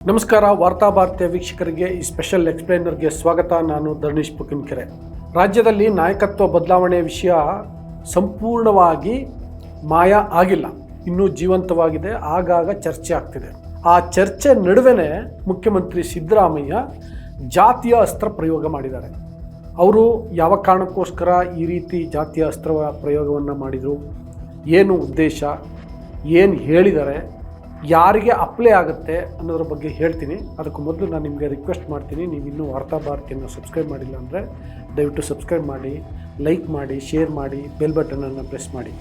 ನಮಸ್ಕಾರ ವಾರ್ತಾ ಭಾರತೀಯ ವೀಕ್ಷಕರಿಗೆ ಈ ಸ್ಪೆಷಲ್ ಎಕ್ಸ್ಪ್ಲೈನರ್ಗೆ ಸ್ವಾಗತ. ನಾನು ಧರ್ಣೀಶ್ ಪುಕಿನ್ಕೆರೆ. ರಾಜ್ಯದಲ್ಲಿ ನಾಯಕತ್ವ ಬದಲಾವಣೆ ವಿಷಯ ಸಂಪೂರ್ಣವಾಗಿ ಮಾಯ ಆಗಿಲ್ಲ, ಇನ್ನೂ ಜೀವಂತವಾಗಿದೆ. ಆಗಾಗ ಚರ್ಚೆ ಆಗ್ತಿದೆ. ಆ ಚರ್ಚೆ ನಡುವೆನೇ ಮುಖ್ಯಮಂತ್ರಿ ಸಿದ್ದರಾಮಯ್ಯ ಜಾತಿಯ ಅಸ್ತ್ರ ಪ್ರಯೋಗ ಮಾಡಿದ್ದಾರೆ. ಅವರು ಯಾವ ಕಾರಣಕ್ಕೋಸ್ಕರ ಈ ರೀತಿ ಜಾತಿಯ ಅಸ್ತ್ರ ಪ್ರಯೋಗವನ್ನು ಮಾಡಿದರು, ಏನು ಉದ್ದೇಶ, ಏನು ಹೇಳಿದ್ದಾರೆ, ಯಾರಿಗೆ ಅಪ್ಲೈ ಆಗುತ್ತೆ ಅನ್ನೋದ್ರ ಬಗ್ಗೆ ಹೇಳ್ತೀನಿ. ಅದಕ್ಕೂ ಮೊದಲು ನಾನು ನಿಮಗೆ ರಿಕ್ವೆಸ್ಟ್ ಮಾಡ್ತೀನಿ, ನೀವು ಇನ್ನೂ ವಾರ್ತಾ ಭಾರತಿಯನ್ನು ಸಬ್ಸ್ಕ್ರೈಬ್ ಮಾಡಿಲ್ಲ ಅಂದರೆ ದಯವಿಟ್ಟು ಸಬ್ಸ್ಕ್ರೈಬ್ ಮಾಡಿ, ಲೈಕ್ ಮಾಡಿ, ಶೇರ್ ಮಾಡಿ, ಬೆಲ್ ಬಟನನ್ನು ಪ್ರೆಸ್ ಮಾಡಿ.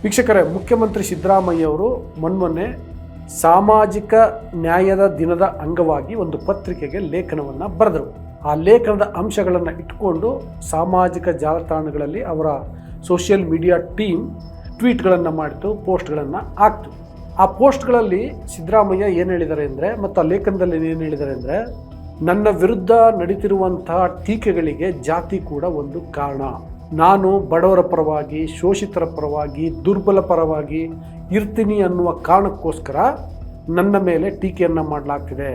ವೀಕ್ಷಕರೇ, ಮುಖ್ಯಮಂತ್ರಿ ಸಿದ್ದರಾಮಯ್ಯ ಅವರು ಮೊನ್ನೆ ಸಾಮಾಜಿಕ ನ್ಯಾಯದ ದಿನದ ಅಂಗವಾಗಿ ಒಂದು ಪತ್ರಿಕೆಗೆ ಲೇಖನವನ್ನು ಬರೆದರು. ಆ ಲೇಖನದ ಅಂಶಗಳನ್ನು ಇಟ್ಕೊಂಡು ಸಾಮಾಜಿಕ ಜಾಲತಾಣಗಳಲ್ಲಿ ಅವರ ಸೋಷಿಯಲ್ ಮೀಡಿಯಾ ಟೀಮ್ ಟ್ವೀಟ್ಗಳನ್ನು ಮಾಡಿತು, ಪೋಸ್ಟ್ಗಳನ್ನು ಹಾಕ್ತು. ಆ ಪೋಸ್ಟ್ಗಳಲ್ಲಿ ಸಿದ್ದರಾಮಯ್ಯ ಏನು ಹೇಳಿದ್ದಾರೆ ಅಂದರೆ, ಮತ್ತು ಆ ಲೇಖನದಲ್ಲಿ ಏನು ಹೇಳಿದ್ದಾರೆ ಅಂದರೆ, ನನ್ನ ವಿರುದ್ಧ ನಡೀತಿರುವಂತಹ ಟೀಕೆಗಳಿಗೆ ಜಾತಿ ಕೂಡ ಒಂದು ಕಾರಣ. ನಾನು ಬಡವರ ಪರವಾಗಿ, ಶೋಷಿತರ ಪರವಾಗಿ, ದುರ್ಬಲ ಪರವಾಗಿ ಇರ್ತೀನಿ ಅನ್ನುವ ಕಾರಣಕ್ಕೋಸ್ಕರ ನನ್ನ ಮೇಲೆ ಟೀಕೆಯನ್ನು ಮಾಡಲಾಗ್ತಿದೆ.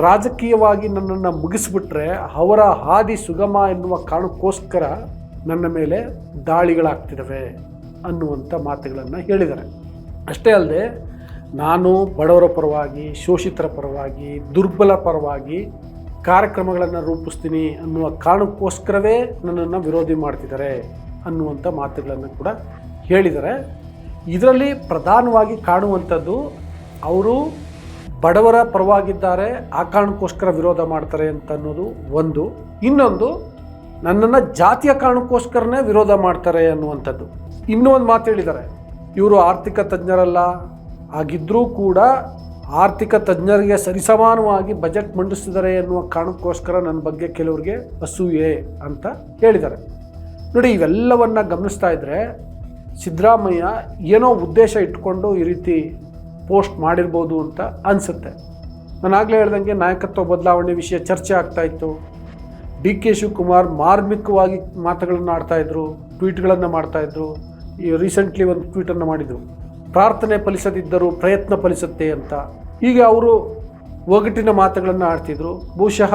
ರಾಜಕೀಯವಾಗಿ ನನ್ನನ್ನು ಮುಗಿಸ್ಬಿಟ್ರೆ ಅವರ ಹಾದಿ ಸುಗಮ ಎನ್ನುವ ಕಾರಣಕ್ಕೋಸ್ಕರ ನನ್ನ ಮೇಲೆ ದಾಳಿಗಳಾಗ್ತಿದ್ದಾವೆ ಅನ್ನುವಂಥ ಮಾತುಗಳನ್ನು ಹೇಳಿದ್ದಾರೆ. ಅಷ್ಟೇ ಅಲ್ಲದೆ, ನಾನು ಬಡವರ ಪರವಾಗಿ, ಶೋಷಿತರ ಪರವಾಗಿ, ದುರ್ಬಲ ಪರವಾಗಿ ಕಾರ್ಯಕ್ರಮಗಳನ್ನು ರೂಪಿಸ್ತೀನಿ ಅನ್ನುವ ಕಾರಣಕ್ಕೋಸ್ಕರವೇ ನನ್ನನ್ನು ವಿರೋಧಿ ಮಾಡ್ತಿದ್ದಾರೆ ಅನ್ನುವಂಥ ಮಾತುಗಳನ್ನು ಕೂಡ ಹೇಳಿದ್ದಾರೆ. ಇದರಲ್ಲಿ ಪ್ರಧಾನವಾಗಿ ಕಾಣುವಂಥದ್ದು, ಅವರು ಬಡವರ ಪರವಾಗಿದ್ದಾರೆ, ಆ ಕಾರಣಕ್ಕೋಸ್ಕರ ವಿರೋಧ ಮಾಡ್ತಾರೆ ಅಂತ ಅನ್ನೋದು ಒಂದು. ಇನ್ನೊಂದು, ನನ್ನನ್ನು ಜಾತಿಯ ಕಾರಣಕ್ಕೋಸ್ಕರನೇ ವಿರೋಧ ಮಾಡ್ತಾರೆ ಅನ್ನುವಂಥದ್ದು. ಇನ್ನೂ ಒಂದು ಮಾತು ಹೇಳಿದ್ದಾರೆ, ಇವರು ಆರ್ಥಿಕ ತಜ್ಞರಲ್ಲ, ಆಗಿದ್ದರೂ ಕೂಡ ಆರ್ಥಿಕ ತಜ್ಞರಿಗೆ ಸರಿಸಮಾನವಾಗಿ ಬಜೆಟ್ ಮಂಡಿಸಿದ್ದಾರೆ ಎನ್ನುವ ಕಾರಣಕ್ಕೋಸ್ಕರ ನನ್ನ ಬಗ್ಗೆ ಕೆಲವರಿಗೆ ಅಸೂಯೆ ಅಂತ ಹೇಳಿದ್ದಾರೆ. ನೋಡಿ, ಇವೆಲ್ಲವನ್ನು ಗಮನಿಸ್ತಾ ಇದ್ದರೆ ಸಿದ್ದರಾಮಯ್ಯ ಏನೋ ಉದ್ದೇಶ ಇಟ್ಕೊಂಡು ಈ ರೀತಿ ಪೋಸ್ಟ್ ಮಾಡಿರ್ಬೋದು ಅಂತ ಅನಿಸುತ್ತೆ. ನಾನು ಆಗಲೇ ಹೇಳ್ದಂಗೆ ನಾಯಕತ್ವ ಬದಲಾವಣೆ ವಿಷಯ ಚರ್ಚೆ ಆಗ್ತಾಯಿತ್ತು. ಡಿ ಕೆ ಶಿವಕುಮಾರ್ ಮಾರ್ಮಿಕವಾಗಿ ಮಾತುಗಳನ್ನು ಆಡ್ತಾಯಿದ್ರು, ಟ್ವೀಟ್ಗಳನ್ನು ಮಾಡ್ತಾಯಿದ್ರು. ಈ ರೀಸೆಂಟ್ಲಿ ಒಂದು ಟ್ವೀಟನ್ನು ಮಾಡಿದರು, ಪ್ರಾರ್ಥನೆ ಫಲಿಸದಿದ್ದರೂ ಪ್ರಯತ್ನ ಫಲಿಸುತ್ತೆ ಅಂತ. ಈಗ ಅವರು ಒಗಟಿನ ಮಾತುಗಳನ್ನು ಆಡ್ತಿದ್ರು. ಬಹುಶಃ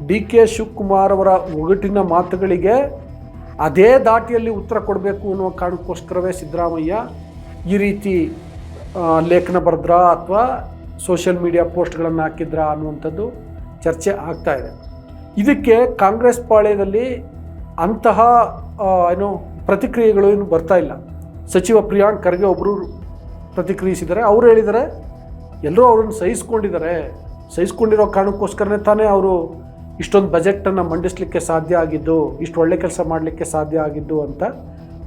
ಡಿ ಕೆ ಶಿವಕುಮಾರ್ ಅವರ ಒಗಟಿನ ಮಾತುಗಳಿಗೆ ಅದೇ ದಾಟಿಯಲ್ಲಿ ಉತ್ತರ ಕೊಡಬೇಕು ಅನ್ನುವ ಕಾರಣಕ್ಕೋಸ್ಕರವೇ ಸಿದ್ದರಾಮಯ್ಯ ಈ ರೀತಿ ಲೇಖನ ಬರೆದ್ರಾ ಅಥವಾ ಸೋಷಿಯಲ್ ಮೀಡಿಯಾ ಪೋಸ್ಟ್ಗಳನ್ನು ಹಾಕಿದ್ರಾ ಅನ್ನುವಂಥದ್ದು ಚರ್ಚೆ ಆಗ್ತಾ ಇದೆ. ಇದಕ್ಕೆ ಕಾಂಗ್ರೆಸ್ ಪಾಳ್ಯದಲ್ಲಿ ಅಂತಹ ಪ್ರತಿಕ್ರಿಯೆಗಳು ಏನು ಬರ್ತಾ ಇಲ್ಲ. ಸಚಿವ ಪ್ರಿಯಾಂಕ್ ಖರ್ಗೆ ಒಬ್ಬರು ಪ್ರತಿಕ್ರಿಯಿಸಿದ್ದಾರೆ. ಅವರು ಹೇಳಿದ್ದಾರೆ, ಎಲ್ಲರೂ ಅವ್ರನ್ನ ಸಹಿಸ್ಕೊಂಡಿರೋ ಕಾರಣಕ್ಕೋಸ್ಕರನೇ ತಾನೇ ಅವರು ಇಷ್ಟೊಂದು ಬಜೆಟನ್ನು ಮಂಡಿಸಲಿಕ್ಕೆ ಸಾಧ್ಯ ಆಗಿದ್ದು, ಇಷ್ಟು ಒಳ್ಳೆ ಕೆಲಸ ಮಾಡಲಿಕ್ಕೆ ಸಾಧ್ಯ ಆಗಿದ್ದು ಅಂತ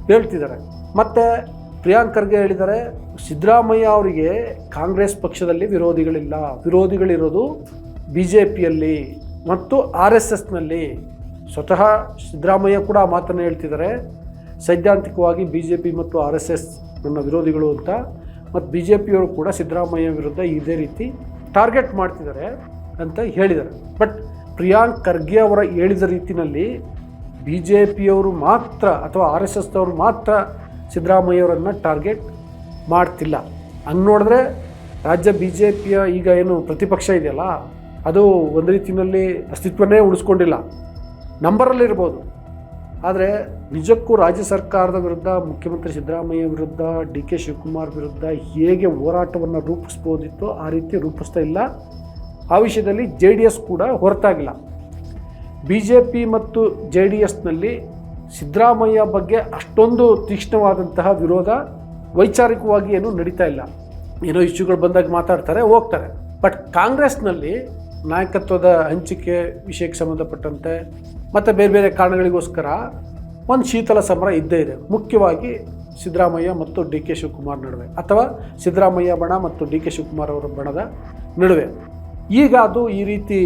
ಹೇಳ್ತಿದ್ದಾರೆ. ಮತ್ತು ಪ್ರಿಯಾಂಕ್ ಖರ್ಗೆ ಹೇಳಿದ್ದಾರೆ, ಸಿದ್ದರಾಮಯ್ಯ ಅವರಿಗೆ ಕಾಂಗ್ರೆಸ್ ಪಕ್ಷದಲ್ಲಿ ವಿರೋಧಿಗಳಿಲ್ಲ, ವಿರೋಧಿಗಳಿರೋದು BJPಯಲ್ಲಿ ಮತ್ತು RSSನಲ್ಲಿ. ಸ್ವತಃ ಸಿದ್ದರಾಮಯ್ಯ ಕೂಡ ಆ ಮಾತನ್ನು ಹೇಳ್ತಿದ್ದಾರೆ, ಸೈದ್ಧಾಂತಿಕವಾಗಿ BJP ಮತ್ತು RSS ನನ್ನ ವಿರೋಧಿಗಳು ಅಂತ. ಮತ್ತು BJPಯವರು ಕೂಡ ಸಿದ್ದರಾಮಯ್ಯ ವಿರುದ್ಧ ಇದೇ ರೀತಿ ಟಾರ್ಗೆಟ್ ಮಾಡ್ತಿದ್ದಾರೆ ಅಂತ ಹೇಳಿದ್ದಾರೆ. ಬಟ್ ಪ್ರಿಯಾಂಕ್ ಖರ್ಗೆ ಅವರ ಹೇಳಿದ ರೀತಿಯಲ್ಲಿ BJPಯವರು ಮಾತ್ರ ಅಥವಾ RSSದವರು ಮಾತ್ರ ಸಿದ್ದರಾಮಯ್ಯವರನ್ನು ಟಾರ್ಗೆಟ್ ಮಾಡ್ತಿಲ್ಲ. ಹಂಗೆ ನೋಡಿದ್ರೆ ರಾಜ್ಯ BJPಯ ಈಗ ಏನು ಪ್ರತಿಪಕ್ಷ ಇದೆಯಲ್ಲ, ಅದು ಒಂದು ರೀತಿಯಲ್ಲಿ ಅಸ್ತಿತ್ವನೇ ಉಳಿಸ್ಕೊಂಡಿಲ್ಲ. ನಂಬರಲ್ಲಿರ್ಬೋದು, ಆದರೆ ನಿಜಕ್ಕೂ ರಾಜ್ಯ ಸರ್ಕಾರದ ವಿರುದ್ಧ, ಮುಖ್ಯಮಂತ್ರಿ ಸಿದ್ದರಾಮಯ್ಯ ವಿರುದ್ಧ, ಡಿ ಕೆ ಶಿವಕುಮಾರ್ ವಿರುದ್ಧ ಹೇಗೆ ಹೋರಾಟವನ್ನು ರೂಪಿಸ್ಬೋದಿತ್ತೋ ಆ ರೀತಿ ರೂಪಿಸ್ತಾ ಇಲ್ಲ. ಆ ವಿಷಯದಲ್ಲಿ JDS ಕೂಡ ಹೊರತಾಗಿಲ್ಲ. BJP ಮತ್ತು JDSನಲ್ಲಿ ಸಿದ್ದರಾಮಯ್ಯ ಬಗ್ಗೆ ಅಷ್ಟೊಂದು ತೀಕ್ಷ್ಣವಾದಂತಹ ವಿರೋಧ ವೈಚಾರಿಕವಾಗಿ ಏನೂ ನಡೀತಾ ಇಲ್ಲ. ಏನೋ ಇಶ್ಯೂಗಳು ಬಂದಾಗ ಮಾತಾಡ್ತಾರೆ, ಹೋಗ್ತಾರೆ. ಬಟ್ ಕಾಂಗ್ರೆಸ್ನಲ್ಲಿ ನಾಯಕತ್ವದ ಹಂಚಿಕೆ ವಿಷಯಕ್ಕೆ ಸಂಬಂಧಪಟ್ಟಂತೆ ಮತ್ತು ಬೇರೆ ಬೇರೆ ಕಾರಣಗಳಿಗೋಸ್ಕರ ಒಂದು ಶೀತಲ ಸಮರ ಇದ್ದೇ ಇದೆ, ಮುಖ್ಯವಾಗಿ ಸಿದ್ದರಾಮಯ್ಯ ಮತ್ತು ಡಿ ಕೆ ಶಿವಕುಮಾರ್ ನಡುವೆ, ಅಥವಾ ಸಿದ್ದರಾಮಯ್ಯ ಬಣ ಮತ್ತು ಡಿ ಕೆ ಶಿವಕುಮಾರ್ ಅವರ ಬಣದ ನಡುವೆ. ಈಗ ಅದು ಈ ರೀತಿ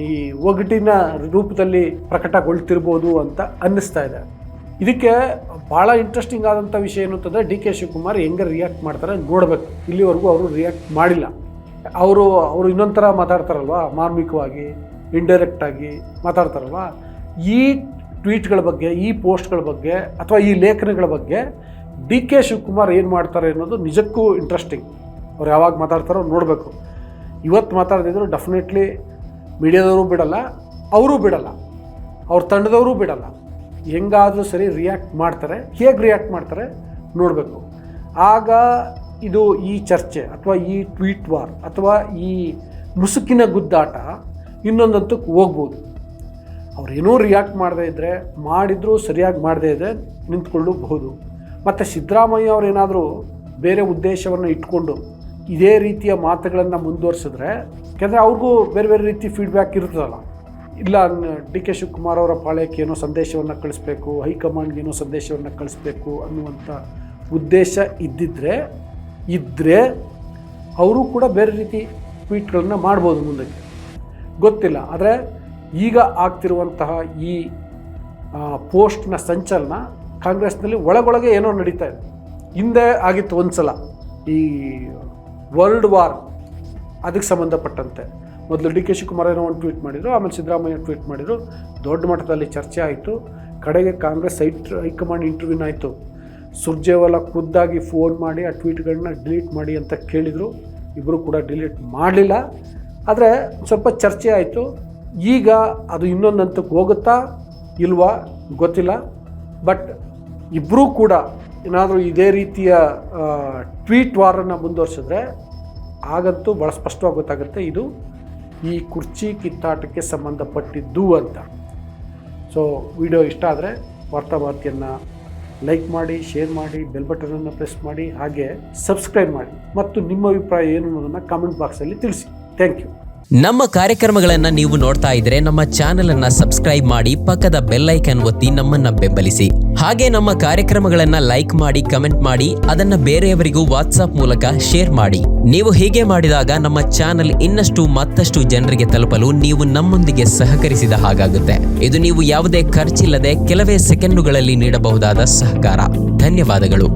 ಈ ಒಗಟಿನ ರೂಪದಲ್ಲಿ ಪ್ರಕಟಗೊಳ್ತಿರ್ಬೋದು ಅಂತ ಅನ್ನಿಸ್ತಾ ಇದೆ. ಇದಕ್ಕೆ ಭಾಳ ಇಂಟ್ರೆಸ್ಟಿಂಗ್ ಆದಂಥ ವಿಷಯ ಏನು ಅಂತಂದರೆ, ಡಿ ಕೆ ಶಿವಕುಮಾರ್ ಹೆಂಗೆ ರಿಯಾಕ್ಟ್ ಮಾಡ್ತಾರೆ ನೋಡಬೇಕು. ಇಲ್ಲಿವರೆಗೂ ಅವರು ರಿಯಾಕ್ಟ್ ಮಾಡಿಲ್ಲ. ಅವರು ಇನ್ನೊಂಥರ ಮಾತಾಡ್ತಾರಲ್ವ, ಮಾರ್ಮಿಕವಾಗಿ, ಇಂಡೈರೆಕ್ಟಾಗಿ ಮಾತಾಡ್ತಾರಲ್ವ. ಈ ಟ್ವೀಟ್ಗಳ ಬಗ್ಗೆ, ಈ ಪೋಸ್ಟ್ಗಳ ಬಗ್ಗೆ ಅಥವಾ ಈ ಲೇಖನಗಳ ಬಗ್ಗೆ ಡಿ ಕೆ ಶಿವಕುಮಾರ್ ಏನು ಮಾಡ್ತಾರೆ ಅನ್ನೋದು ನಿಜಕ್ಕೂ ಇಂಟ್ರೆಸ್ಟಿಂಗ್. ಅವ್ರು ಯಾವಾಗ ಮಾತಾಡ್ತಾರೋ ನೋಡಬೇಕು. ಇವತ್ತು ಮಾತಾಡ್ತಿದ್ರು ಡೆಫಿನೆಟ್ಲಿ ಮೀಡಿಯಾದವರು ಬಿಡಲ್ಲ, ಅವರೂ ಬಿಡಲ್ಲ, ಅವ್ರ ತಂಡದವರು ಬಿಡಲ್ಲ. ಹೆಂಗಾದರೂ ಸರಿ ರಿಯಾಕ್ಟ್ ಮಾಡ್ತಾರೆ. ಹೇಗೆ ರಿಯಾಕ್ಟ್ ಮಾಡ್ತಾರೆ ನೋಡಬೇಕು. ಆಗ ಇದು ಈ ಚರ್ಚೆ ಅಥವಾ ಈ ಟ್ವೀಟ್ ವಾರ್ ಅಥವಾ ಈ ಮುಸುಕಿನ ಗುದ್ದಾಟ ಇನ್ನೊಂದು ಹಂತಕ್ಕೆ ಹೋಗ್ಬೋದು. ಅವ್ರೇನೂ ರಿಯಾಕ್ಟ್ ಮಾಡದೇ ಇದ್ದರೆ, ಮಾಡಿದರೂ ಸರಿಯಾಗಿ ಮಾಡದೇ ಇದ್ದರೆ ನಿಂತ್ಕೊಳ್ಳಬಹುದು. ಮತ್ತು ಸಿದ್ದರಾಮಯ್ಯ ಅವರೇನಾದರೂ ಬೇರೆ ಉದ್ದೇಶವನ್ನು ಇಟ್ಕೊಂಡು ಇದೇ ರೀತಿಯ ಮಾತುಗಳನ್ನು ಮುಂದುವರಿಸಿದ್ರೆ, ಯಾಕೆಂದರೆ ಅವ್ರಿಗೂ ಬೇರೆ ಬೇರೆ ರೀತಿ ಫೀಡ್ಬ್ಯಾಕ್ ಇರ್ತದಲ್ಲ, ಇಲ್ಲ ಡಿ ಕೆ ಶಿವಕುಮಾರ್ ಅವರ ಪಾಳ್ಯಕ್ಕೆ ಏನೋ ಸಂದೇಶವನ್ನು ಕಳಿಸ್ಬೇಕು, ಹೈಕಮಾಂಡ್ಗೆ ಏನೋ ಸಂದೇಶವನ್ನು ಕಳಿಸ್ಬೇಕು ಅನ್ನುವಂಥ ಉದ್ದೇಶ ಇದ್ದರೆ ಅವರು ಕೂಡ ಬೇರೆ ರೀತಿ ಟ್ವೀಟ್ಗಳನ್ನ ಮಾಡ್ಬೋದು ಮುಂದಕ್ಕೆ, ಗೊತ್ತಿಲ್ಲ. ಆದರೆ ಈಗ ಆಗ್ತಿರುವಂತಹ ಈ ಪೋಸ್ಟ್ನ ಸಂಚಲನ ಕಾಂಗ್ರೆಸ್ನಲ್ಲಿ ಒಳಗೊಳಗೆ ಏನೋ ನಡೀತಾ ಇದೆ. ಹಿಂದೆ ಆಗಿತ್ತು ಒಂದು ಸಲ ಈ ವರ್ಲ್ಡ್ ವಾರ್, ಅದಕ್ಕೆ ಸಂಬಂಧಪಟ್ಟಂತೆ ಮೊದಲು ಡಿ ಕೆ ಶಿವಕುಮಾರ್ ಏನೋ ಒಂದು ಟ್ವೀಟ್ ಮಾಡಿದರು, ಆಮೇಲೆ ಸಿದ್ದರಾಮಯ್ಯ ಟ್ವೀಟ್ ಮಾಡಿದರು, ದೊಡ್ಡ ಮಟ್ಟದಲ್ಲಿ ಚರ್ಚೆ ಆಯಿತು. ಕಡೆಗೆ ಕಾಂಗ್ರೆಸ್ ಹೈಕಮಾಂಡ್ ಇಂಟರ್ವ್ಯೂನ ಆಯಿತು. ಸುರ್ಜೇವಾಲಾ ಖುದ್ದಾಗಿ ಫೋನ್ ಮಾಡಿ ಆ ಟ್ವೀಟ್ಗಳನ್ನ ಡಿಲೀಟ್ ಮಾಡಿ ಅಂತ ಕೇಳಿದರು. ಇಬ್ಬರು ಕೂಡ ಡಿಲೀಟ್ ಮಾಡಲಿಲ್ಲ. ಆದರೆ ಸ್ವಲ್ಪ ಚರ್ಚೆ ಆಯಿತು. ಈಗ ಅದು ಇನ್ನೊಂದು ಹಂತಕ್ಕೆ ಹೋಗುತ್ತಾ ಇಲ್ವಾ ಗೊತ್ತಿಲ್ಲ. ಬಟ್ ಇಬ್ಬರೂ ಕೂಡ ಏನಾದರೂ ಇದೇ ರೀತಿಯ ಟ್ವೀಟ್ ವಾರನ್ನು ಮುಂದುವರಿಸಿದ್ರೆ ಆಗಂತೂ ಭಾಳ ಸ್ಪಷ್ಟವಾಗಿ ಗೊತ್ತಾಗುತ್ತೆ ಇದು ಈ ಕುರ್ಚಿ ಕಿತ್ತಾಟಕ್ಕೆ ಸಂಬಂಧಪಟ್ಟಿದ್ದು ಅಂತ. ಸೊ ವಿಡಿಯೋ ಇಷ್ಟ ಆದರೆ ವಾರ್ತಾಭಾರತಿಯನ್ನು ಲೈಕ್ ಮಾಡಿ, ಶೇರ್ ಮಾಡಿ, ಬೆಲ್ ಬಟನನ್ನು ಪ್ರೆಸ್ ಮಾಡಿ, ಹಾಗೆ ಸಬ್ಸ್ಕ್ರೈಬ್ ಮಾಡಿ ಮತ್ತು ನಿಮ್ಮ ಅಭಿಪ್ರಾಯ ಏನು ಅನ್ನೋದನ್ನು ಕಾಮೆಂಟ್ ಬಾಕ್ಸಲ್ಲಿ ತಿಳಿಸಿ. Thank you. ನಮ್ಮ ಕಾರ್ಯಕ್ರಮಗಳನ್ನು ನೀವು ನೋಡ್ತಾ ಇದ್ರೆ ನಮ್ಮ ಚಾನೆಲ್ ಅನ್ನ ಸಬ್ಸ್ಕ್ರೈಬ್ ಮಾಡಿ, ಪಕ್ಕದ ಬೆಲ್ ಐಕಾನ್ ಒತ್ತಿ ನಮ್ಮನ್ನ ಬೆಂಬಲಿಸಿ. ಹಾಗೆ ನಮ್ಮ ಕಾರ್ಯಕ್ರಮಗಳನ್ನ ಲೈಕ್ ಮಾಡಿ, ಕಮೆಂಟ್ ಮಾಡಿ, ಅದನ್ನ ಬೇರೆಯವರಿಗೂ ವಾಟ್ಸ್ಆಪ್ ಮೂಲಕ ಶೇರ್ ಮಾಡಿ. ನೀವು ಹೀಗೆ ಮಾಡಿದಾಗ ನಮ್ಮ ಚಾನೆಲ್ ಮತ್ತಷ್ಟು ಜನರಿಗೆ ತಲುಪಲು ನೀವು ನಮ್ಮೊಂದಿಗೆ ಸಹಕರಿಸಿದ ಹಾಗಾಗುತ್ತೆ. ಇದು ನೀವು ಯಾವುದೇ ಖರ್ಚಿಲ್ಲದೆ ಕೆಲವೇ ಸೆಕೆಂಡುಗಳಲ್ಲಿ ನೀಡಬಹುದಾದ ಸಹಕಾರ. ಧನ್ಯವಾದಗಳು.